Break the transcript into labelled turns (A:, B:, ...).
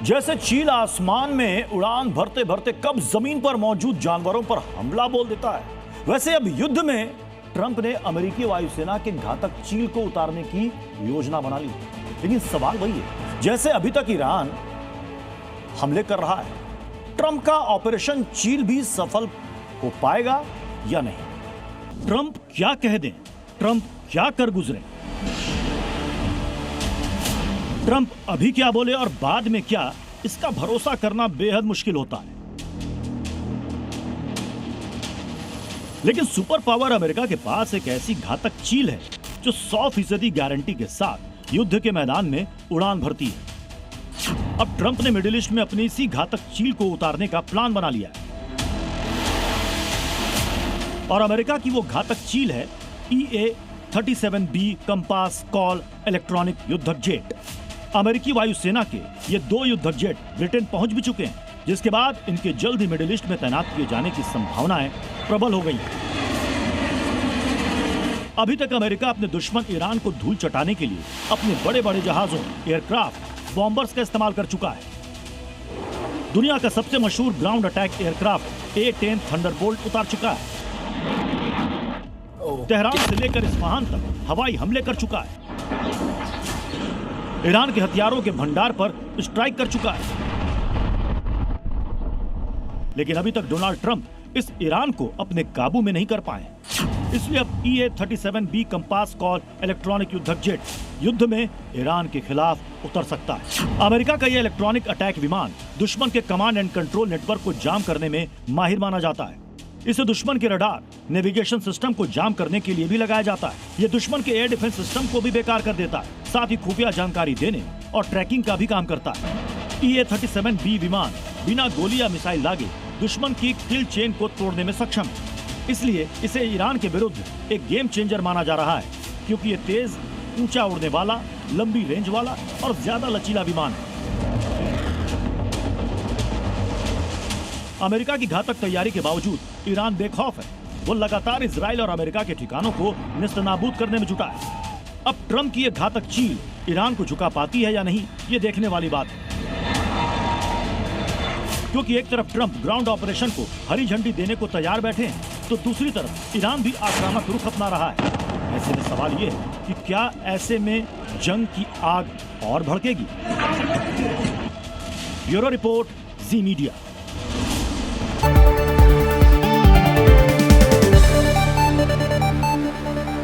A: जैसे चील आसमान में उड़ान भरते भरते कब जमीन पर मौजूद जानवरों पर हमला बोल देता है, वैसे अब युद्ध में ट्रंप ने अमेरिकी वायुसेना के घातक चील को उतारने की योजना बना ली। लेकिन सवाल वही है, जैसे अभी तक ईरान हमले कर रहा है, ट्रंप का ऑपरेशन चील भी सफल हो पाएगा या नहीं? ट्रंप क्या कह दें, ट्रंप क्या कर गुजरे, ट्रंप अभी क्या बोले और बाद में क्या, इसका भरोसा करना बेहद मुश्किल होता है। लेकिन सुपर पावर अमेरिका के पास एक ऐसी घातक चील है जो 100% गारंटी के साथ युद्ध के मैदान में उड़ान भरती है। अब ट्रंप ने मिडिल ईस्ट में अपनी इसी घातक चील को उतारने का प्लान बना लिया है और अमेरिका की वो घातक चील है EA-37B कंपास कॉल इलेक्ट्रॉनिक युद्धक जेट। अमेरिकी वायुसेना के ये 2 युद्धक जेट ब्रिटेन पहुंच भी चुके हैं, जिसके बाद इनके जल्द ही मिडिल ईस्ट में तैनात किए जाने की संभावनाएं प्रबल हो गई हैं। अभी तक अमेरिका अपने दुश्मन ईरान को धूल चटाने के लिए अपने बड़े बड़े जहाजों, एयरक्राफ्ट, बॉम्बर्स का इस्तेमाल कर चुका है। दुनिया का सबसे मशहूर ground attack aircraft A-10 Thunderbolt उतार चुका है। तेहरान से लेकर इस्फहान तक हवाई हमले कर चुका है। ईरान के हथियारों के भंडार पर स्ट्राइक कर चुका है। लेकिन अभी तक डोनाल्ड ट्रंप इस ईरान को अपने काबू में नहीं कर पाए, इसलिए अब EA-37B कंपास कॉल इलेक्ट्रॉनिक युद्धक जेट युद्ध में ईरान के खिलाफ उतर सकता है। अमेरिका का यह इलेक्ट्रॉनिक अटैक विमान दुश्मन के कमांड एंड कंट्रोल नेटवर्क को जाम करने में माहिर माना जाता है। इसे दुश्मन के रडार, नेविगेशन सिस्टम को जाम करने के लिए भी लगाया जाता है। यह दुश्मन के एयर डिफेंस सिस्टम को भी बेकार कर देता है, साथ ही खुफिया जानकारी देने और ट्रैकिंग का भी काम करता है। EA-37B विमान बिना गोली या मिसाइल लागे दुश्मन की किल चेन को तोड़ने में सक्षम है। इसलिए इसे ईरान के विरुद्ध एक गेम चेंजर माना जा रहा है, क्योंकि ये तेज, ऊंचा उड़ने वाला, लंबी रेंज वाला और ज्यादा लचीला विमान है। अमेरिका की घातक तैयारी के बावजूद ईरान बेखौफ है। वो लगातार इजराइल और अमेरिका के ठिकानों को नेस्तनाबूद करने में जुटा है। अब ट्रंप की ये घातक चील ईरान को झुका पाती है या नहीं, ये देखने वाली बात है। क्योंकि एक तरफ ट्रंप ग्राउंड ऑपरेशन को हरी झंडी देने को तैयार बैठे हैं, तो दूसरी तरफ ईरान भी आक्रामक रुख अपना रहा है। ऐसे में सवाल ये है कि क्या ऐसे में जंग की आग और भड़केगी? ब्यूरो रिपोर्ट, जी मीडिया।